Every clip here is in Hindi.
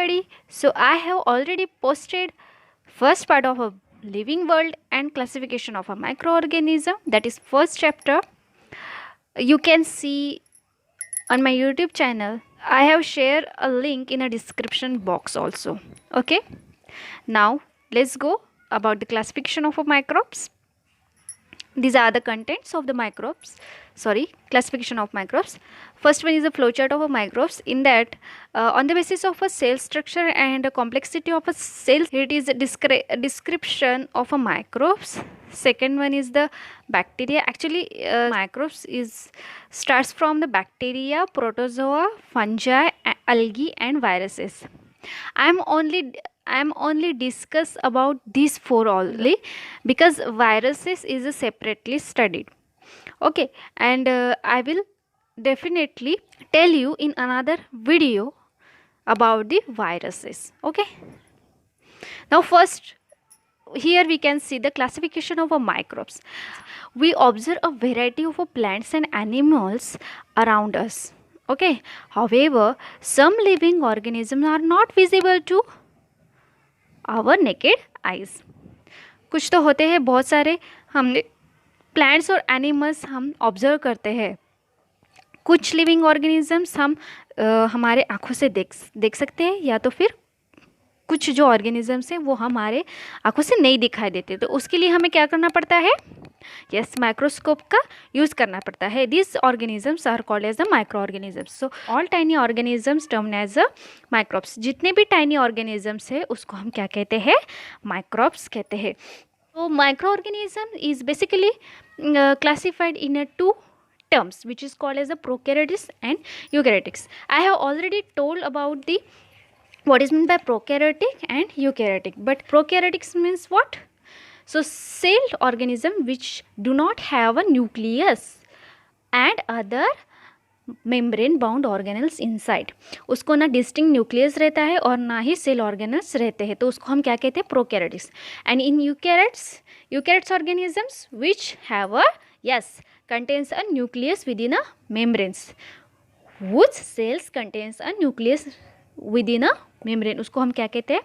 everybody. So I have already posted first part of a living world and classification of a microorganism, that is first chapter. You can see on my YouTube channel. I have shared a link in a description box also. Okay, now let's go about the classification of a microbes. These are the contents of the classification of microbes. First one is the flowchart of a microbes. In that, on the basis of a cell structure and a complexity of a cell, it is a description of a microbes. Second one is the bacteria. Actually, microbes starts from the bacteria, protozoa, fungi, algae and viruses. I'm only discuss about these four only, because viruses is separately studied. Okay, and I will definitely tell you in another video about the viruses. Okay, now first, here we can see the classification of a microbes. We observe a variety of plants and animals around us. Okay, however, some living organisms are not visible to our naked eyes. कुछ तो होते हैं बहुत सारे, हमने प्लांट्स और एनिमल्स हम ऑब्जर्व करते हैं. कुछ लिविंग ऑर्गेनिजम्स हम हमारे आँखों से देख सकते हैं, या तो फिर कुछ जो ऑर्गेनिजम्स हैं वो हमारे आँखों से नहीं दिखाई देते. तो उसके लिए हमें क्या करना पड़ता है? यस, माइक्रोस्कोप का यूज़ करना पड़ता है. This organisms are called as the micro organisms. So all tiny organisms termed as a microbes. जितने भी टाइनी ऑर्गेनिजम्स है उसको हम क्या कहते हैं? माइक्रोब्स कहते हैं. तो micro organism is basically classified in two terms, which is called as the prokaryotes and eukaryotics. I have already told about the what is meant by prokaryotic and eukaryotic. But prokaryotics means what? So celled organism which do not have a nucleus and other membrane bound organelles inside. उसको ना डिस्टिंक्ट न्यूक्लियस रहता है और ना ही सेल ऑर्गेनल्स रहते हैं, तो उसको हम क्या कहते हैं? Prokaryotics. And in eukaryotes organisms which have a contains a nucleus within a membranes. Whose cells contains a nucleus within a membrane, उसको हम क्या कहते हैं?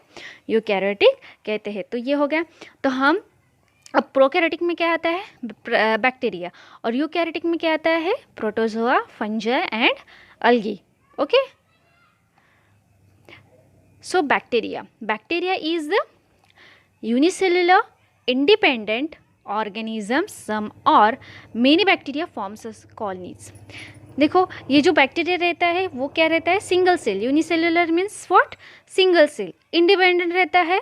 यूकैरियोटिक कहते हैं. तो ये हो गया. तो हम अब प्रोकैरियोटिक में क्या आता है? बैक्टीरिया. और यूकैरियोटिक में क्या आता है? Protozoa, fungi and algae. Okay, so bacteria is the unicellular independent organisms. some or many bacteria forms as colonies. देखो, ये जो बैक्टीरिया रहता है वो क्या रहता है? Single cell. Unicellular means what? Single cell. Independent रहता है.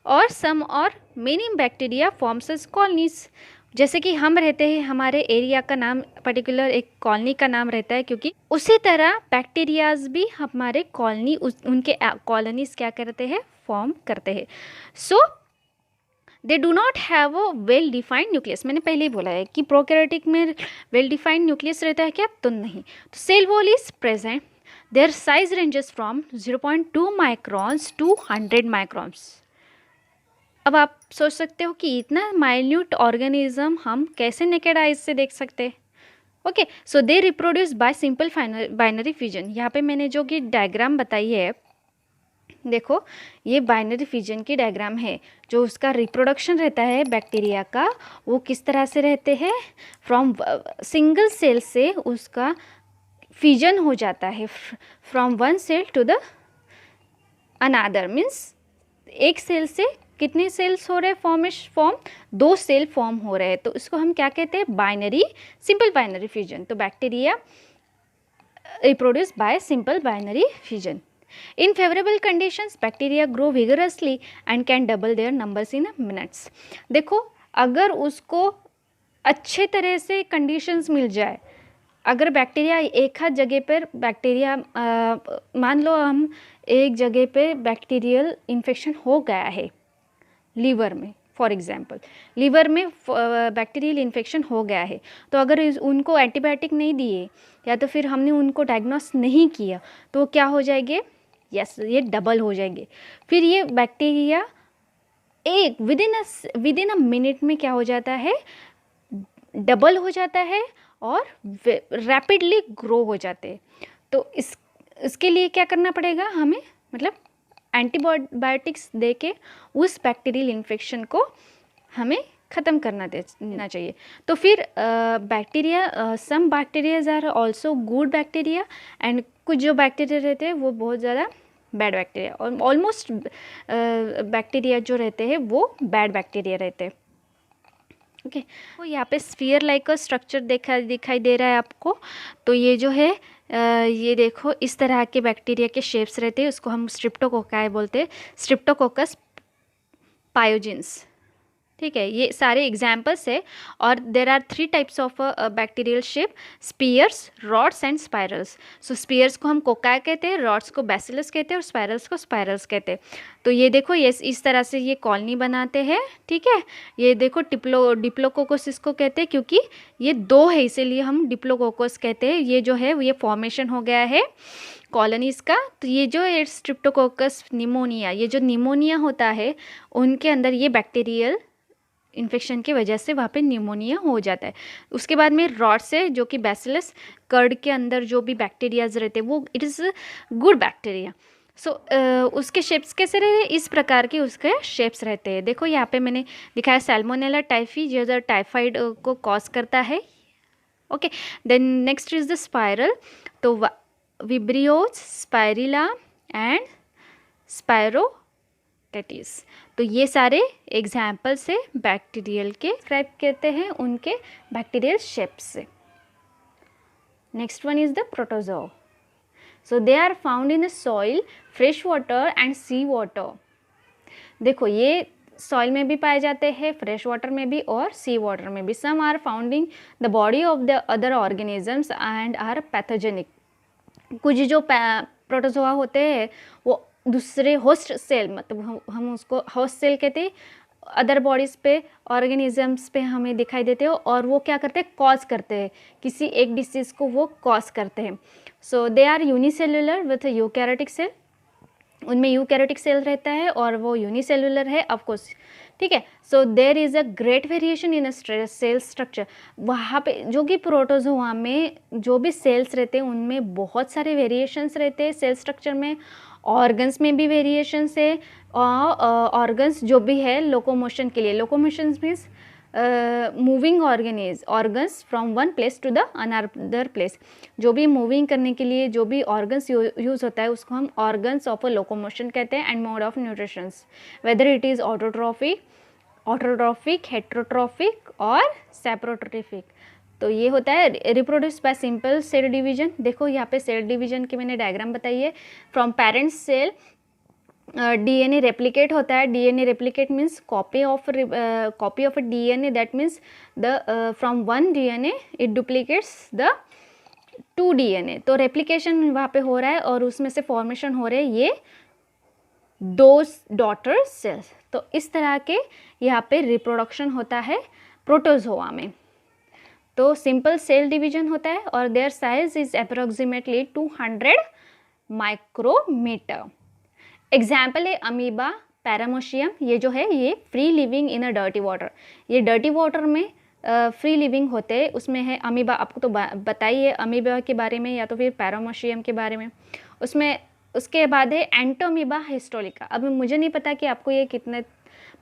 और सम और many bacteria forms as colonies. जैसे कि हम रहते हैं, हमारे एरिया का नाम पर्टिकुलर एक कॉलोनी का नाम रहता है, क्योंकि उसी तरह बैक्टीरियाज भी हमारे कॉलोनी उनके कॉलोनीज क्या करते हैं? फॉर्म करते हैं. So they do not have a well defined nucleus. मैंने पहले ही बोला है कि प्रोकैरियोटिक में वेल डिफाइंड न्यूक्लियस रहता है क्या? तो नहीं. तो cell wall is present. Their size ranges from 0.2 microns to 100 microns. अब आप सोच सकते हो कि इतना माइन्यूट ऑर्गेनिज्म हम कैसे नेकेड आइज से देख सकते हैं? Okay, so they reproduce by simple binary fission. यहाँ पे मैंने जो कि डायग्राम बताई है, देखो, ये बाइनरी फिजन की डायग्राम है. जो उसका रिप्रोडक्शन रहता है बैक्टीरिया का, वो किस तरह से रहते हैं? फ्रॉम सिंगल सेल से उसका फिजन हो जाता है. From one cell to the another means एक सेल से कितने सेल्स हो रहे हैं? फॉर्म 2 सेल फॉर्म हो रहे हैं. तो इसको हम क्या कहते हैं? Binary, simple binary fission. तो bacteria reproduce by simple binary fission. In favorable conditions, bacteria grow vigorously and can double their numbers in minutes. देखो, अगर उसको अच्छे तरह से कंडीशंस मिल जाए, अगर बैक्टीरिया एक हाथ जगह पर मान लो हम एक जगह पे बैक्टीरियल इन्फेक्शन हो गया है लीवर में, फॉर एग्जांपल लीवर में बैक्टीरियल इन्फेक्शन हो गया है, तो अगर उनको एंटीबायोटिक नहीं दिए या तो फिर हमने उनको डायग्नोस नहीं किया, तो क्या हो जाएंगे? यस, ये डबल हो जाएंगे. फिर ये बैक्टीरिया एक विदिन अ मिनट में क्या हो जाता है? डबल हो जाता है और रैपिडली ग्रो हो जाते हैं. तो इसके लिए क्या करना पड़ेगा? हमें मतलब एंटीबायोटिक्स दे के उस बैक्टीरियल इन्फेक्शन को हमें ख़त्म करना देना चाहिए। तो फिर bacteria, some bacterias are also good bacteria and कुछ जो बैक्टीरिया रहते हैं वो बहुत ज़्यादा बैड बैक्टीरिया, और ऑलमोस्ट बैक्टीरिया जो रहते हैं वो बैड बैक्टीरिया रहते हैं। ओके, तो यहाँ पे स्फीयर लाइक का स्ट्रक्चर दिखाई दे रहा है आपको। तो ये जो है ये देखो इस तरह के बैक्टीरिया के शेप्स रहते हैं, उसको हम स्ट्रिप्टोकोकाई बोलते हैं, स्ट्रिप्टोकोकस पायोजेंस। ठीक है, ये सारे एग्जाम्पल्स है। और there are 3 types of bacterial shape, spheres, rods and spirals. So spheres को हम कोकाई कहते हैं, रॉड्स को बैसिलस कहते हैं और स्पाइरल्स को स्पाइरल्स कहते हैं। तो ये देखो ये इस तरह से ये कॉलोनी बनाते हैं। ठीक है, ये देखो डिप्लोकोकस इसको कहते हैं, क्योंकि ये 2 है इसीलिए हम डिप्लोकोकस कहते हैं। ये जो है ये फॉर्मेशन हो गया है कॉलोनीज़ का। तो ये जो स्ट्रिप्टोकोकस निमोनिया, ये जो निमोनिया होता है उनके अंदर ये बैक्टीरियल इन्फेक्शन की वजह से वहाँ पे न्यूमोनिया हो जाता है। उसके बाद में रॉड से, जो कि बैसिलस कर्ड के अंदर जो भी बैक्टीरियाज रहते हैं वो इट इज़ गुड बैक्टीरिया। सो उसके शेप्स कैसे रहते हैं, इस प्रकार के उसके शेप्स रहते हैं। देखो यहाँ पे मैंने दिखाया सैल्मोनेला टाइफी जो टाइफाइड को कॉज करता है। Okay, then next is the spiral. तो विब्रियोज, स्पाइरिला एंड स्पाइरोटेटिस। तो ये सारे एग्जाम्पल से बैक्टीरियल के डिस्क्राइब करते हैं उनके बैक्टीरियल शेप्स से। Next one is the protozoa. So they are found in the soil, fresh water and sea water. देखो ये सॉइल में भी पाए जाते हैं, फ्रेश वाटर में भी और सी वाटर में भी। Some are found in the body of the other organisms and are pathogenic. कुछ जो प्रोटोजोआ होते हैं वो दूसरे होस्ट सेल, मतलब हम उसको होस्ट सेल कहते हैं, अदर बॉडीज़ पे, ऑर्गेनिजम्स पे हमें दिखाई देते हो, और वो क्या करते हैं, कॉज करते हैं, किसी एक डिसीज़ को वो कॉज करते हैं। So they are unicellular with eukaryotic cell. उनमें यूकैरियोटिक सेल रहता है और वो यूनिसेलुलर है ऑफकोर्स। ठीक है, so there is a great variation in cell structure. वहाँ पे जो कि प्रोटोजोआ में जो भी सेल्स रहते हैं उनमें बहुत सारे वेरिएशंस रहते हैं सेल स्ट्रक्चर में। ऑर्गन्स में भी वेरिएशंस है, और ऑर्गन्स जो भी है लोकोमोशन के लिए, locomotion means moving organs from one place to the another place. जो भी मूविंग करने के लिए जो भी ऑर्गन्स यूज़ होता है उसको हम ऑर्गन्स ऑफ अ लोकोमोशन कहते हैं। And mode of nutritions, whether it is autotrophic, heterotrophic और सैप्रोट्रॉफिक। तो ये होता है reproduce by simple cell division. देखो यहाँ पे सेल डिवीजन की मैंने डायग्राम बताई है। From parents cell DNA replicate होता है। DNA replicate means copy of DNA, that means the from one DNA it duplicates the 2 DNA. तो रेप्लिकेशन वहाँ पे हो रहा है और उसमें से फॉर्मेशन हो रहे हैं ये 2 डॉटर सेल्स। तो इस तरह के यहाँ पे रिप्रोडक्शन होता है प्रोटोजोआ में। तो सिंपल सेल डिवीजन होता है और their size is approximately 200 micrometre. Example है अमीबा, पैरामोशियम। ये जो है ये free living in a dirty water. ये डर्टी वाटर में फ्री लिविंग होते हैं। उसमें है अमीबा, आपको तो बताइए अमीबा के बारे में या तो फिर पैरामोशियम के बारे में। उसमें उसके बाद है एंटोमीबा हिस्टोलिका। अब मुझे नहीं पता कि आपको ये कितने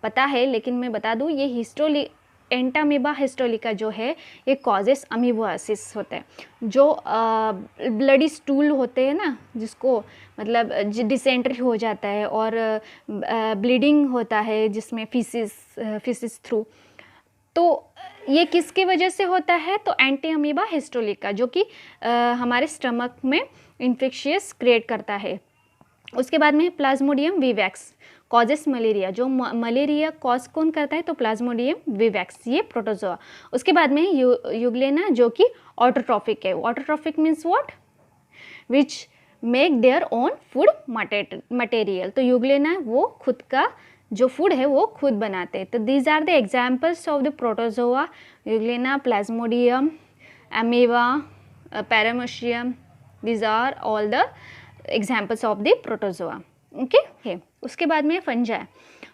पता है, लेकिन मैं बता दूँ ये एंटामीबा हिस्टोलिका जो है ये कॉजेस अमीबोसिस होता है। जो ब्लडी स्टूल होते हैं ना, जिसको मतलब डिसेंट्री हो जाता है और ब्लीडिंग होता है जिसमें फीसिस थ्रू, तो ये किसकी वजह से होता है, तो एंटी हिस्टोलिका जो कि हमारे स्टमक में इन्फेक्शियस क्रिएट करता है। उसके बाद में प्लाज्मोडियम विवैक्स कॉजेस मलेरिया। जो मलेरिया कॉज कौन करता है, तो प्लाज्मोडियम विवैक्स, ये प्रोटोजोआ। उसके बाद में यूग्लेना जो कि ऑटोट्रॉफिक है। Autotrophic means what, which make their own food material. तो यूग्लेना वो खुद का जो फूड है वो खुद बनाते हैं। तो these are the examples of the protozoa, euglena, plasmodium, amoeba, paramecium. These are all the examples of the protozoa. Okay, उसके बाद में फंजाई।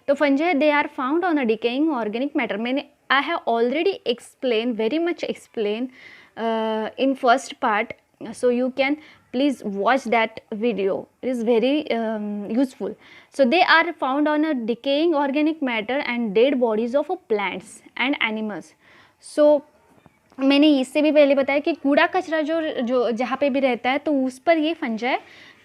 तो fungi they are found on a decaying organic matter. मैंने I have already explain very much explain in first part, so you can please watch that video. It is very useful. So they are found on a decaying organic matter and dead bodies of plants and animals. So मैंने इससे भी पहले बताया कि कूड़ा कचरा जो जहाँ पे भी रहता है तो उस पर ये फंजाई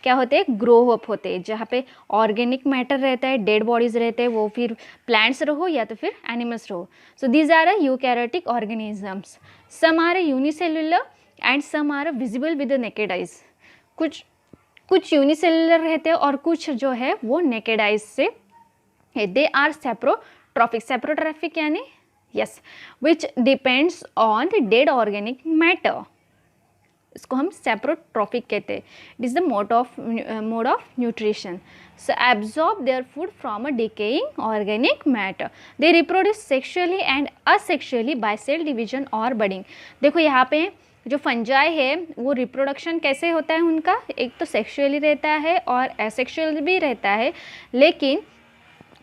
क्या होते हैं, ग्रो अप होते हैं. जहाँ पे ऑर्गेनिक मैटर रहता है, डेड बॉडीज रहते हैं, वो फिर प्लांट्स रहो या तो फिर एनिमल्स रहो. So these are eukaryotic organisms. Some are unicellular and some are visible with the naked eyes. कुछ यूनिसेल्युलर रहते हैं और कुछ जो है वो नेकेड आइज से है. They are saprotrophic. सेप्रोट्रॉफिक यानी yes, which depends on the dead organic matter. इसको हम सेप्रोट्रॉफिक कहते हैं. It is the mode of nutrition. So absorb their food from a decaying organic matter. They reproduce sexually and asexually by cell division और बडिंग. देखो यहाँ पे जो फंजाई है वो रिप्रोडक्शन कैसे होता है उनका, एक तो सेक्शुअली रहता है और एसेक्शुअल भी रहता है, लेकिन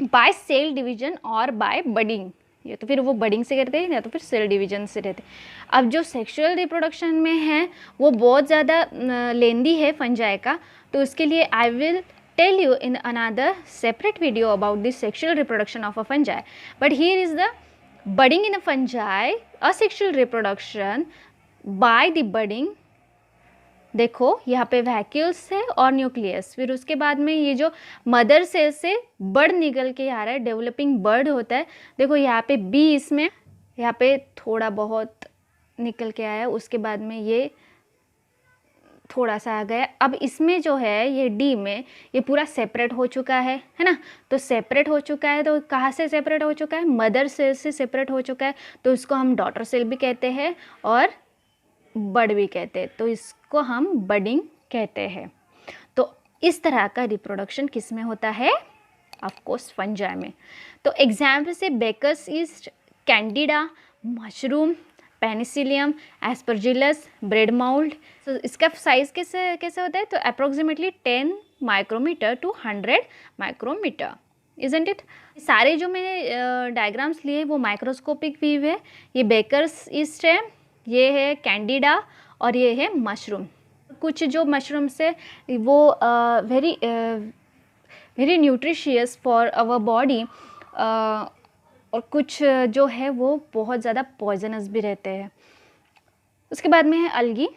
बाय सेल डिवीजन और बाय बडिंग. या तो फिर वो बडिंग से करते हैं या तो फिर सेल डिवीजन से रहते हैं. अब जो सेक्सुअल रिप्रोडक्शन में है वो बहुत ज़्यादा लेंदी है फंजाई का, तो उसके लिए I will tell you in another separate video about this sexual reproduction of a fungi. But here is the budding in a fungi, asexual reproduction by the budding. देखो यहाँ पे वैक्यूल्स है और न्यूक्लियस. फिर उसके बाद में ये जो मदर सेल से बर्ड निकल के आ रहा है, डेवलपिंग बर्ड होता है. देखो यहाँ पे बी, इसमें यहाँ पे थोड़ा बहुत निकल के आया, उसके बाद में ये थोड़ा सा आ गया. अब इसमें जो है ये डी में ये पूरा सेपरेट हो चुका है ना. तो सेपरेट हो चुका है, तो कहाँ से सेपरेट हो चुका है, मदर सेल से सेपरेट हो चुका है. तो इसको हम डॉटर सेल भी कहते हैं और बड भी कहते हैं. तो इसको हम बडिंग कहते हैं. तो इस तरह का रिप्रोडक्शन किस में होता है, ऑफ कोर्स फंजाई में. तो एग्जाम्पल से baker's yeast, candida, mushroom, penicillium, aspergillus, bread mould. तो इसका साइज कैसे कैसे होता है, तो approximately 10 micrometre to 100 micrometre. Isn't it. सारे जो मैंने डायग्राम्स लिए वो माइक्रोस्कोपिक व्यू है. ये बेकर्स ईस्ट है, ये है कैंडिडा और ये है मशरूम. कुछ जो मशरूम्स है वो very nutritious for our body, और कुछ जो है वो बहुत ज़्यादा पॉइजनस भी रहते हैं. उसके बाद में है algae.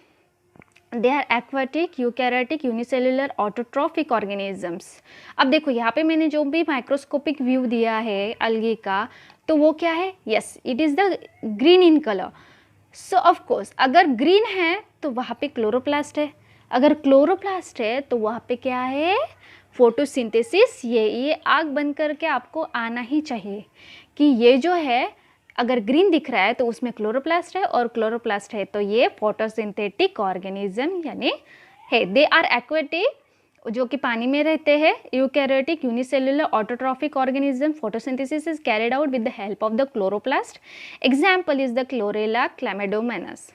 They are aquatic, eukaryotic, unicellular, autotrophic organisms. अब देखो यहाँ पे मैंने जो भी माइक्रोस्कोपिक व्यू दिया है अलगी का, तो वो क्या है, yes it is the green in colour. So of course अगर ग्रीन है तो वहाँ पे क्लोरोप्लास्ट है, अगर क्लोरोप्लास्ट है तो वहाँ पे क्या है, फोटोसिंथेसिस. ये आग बंद करके आपको आना ही चाहिए कि ये जो है अगर ग्रीन दिख रहा है तो उसमें क्लोरोप्लास्ट है, और क्लोरोप्लास्ट है तो ये फोटोसिंथेटिक ऑर्गेनिज्म यानी है. दे आर एक्वेटिक, जो कि पानी में रहते हैं. Eukaryotic, unicellular, autotrophic organism. Photosynthesis is carried out with the help of the chloroplast. Example is the chlorella, chlamydomonas.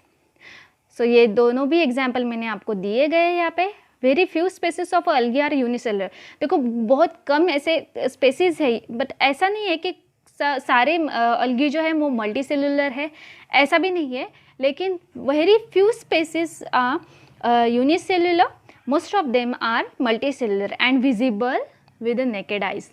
So ये दोनों भी एग्जाम्पल मैंने आपको दिए गए यहाँ पे. Very few species of algae are unicellular. देखो बहुत कम ऐसे स्पेसिस है, बट ऐसा नहीं है कि सारे अलगी जो है वो मल्टी सेल्युलर है, ऐसा भी नहीं है. लेकिन very few species are unicellular. Most of them are multicellular and visible with naked eyes.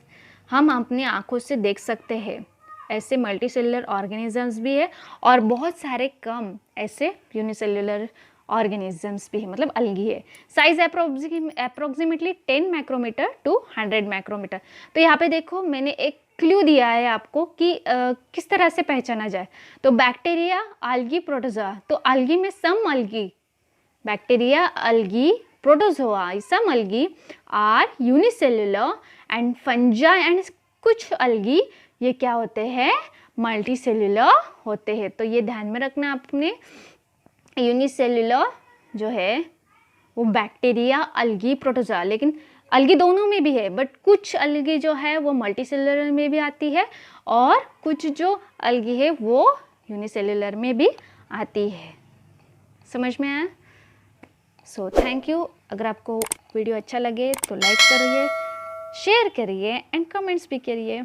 हम अपनी आँखों से देख सकते हैं ऐसे मल्टीसेल्युलर ऑर्गेनिजम्स भी है, और बहुत सारे कम ऐसे यूनिसेल्युलर ऑर्गेनिजम्स भी है, मतलब अलगी है. Size approximately 10 micrometre to 100 micrometre. तो यहाँ पे देखो मैंने एक क्लू दिया है आपको कि किस तरह से पहचाना जाए. तो बैक्टीरिया, algae, प्रोटोजोआ. तो algae में सम algae, bacteria, algae, protozoa, some algae are unicellular and fungi and कुछ algae ये क्या होते हैं, मल्टीसेल्युलर होते हैं. तो ये ध्यान में रखना आपने. यूनिसेल्युलर जो है वो बैक्टीरिया, अलगी, प्रोटोजोआ. लेकिन अलगी दोनों में भी है, बट कुछ अलगी जो है वो मल्टीसेल्युलर में भी आती है और कुछ जो अलगी है वो यूनिसेल्युलर में भी आती है. समझ में आया? So thank you. अगर आपको वीडियो अच्छा लगे तो लाइक करिए, शेयर करिए एंड कमेंट्स भी करिए.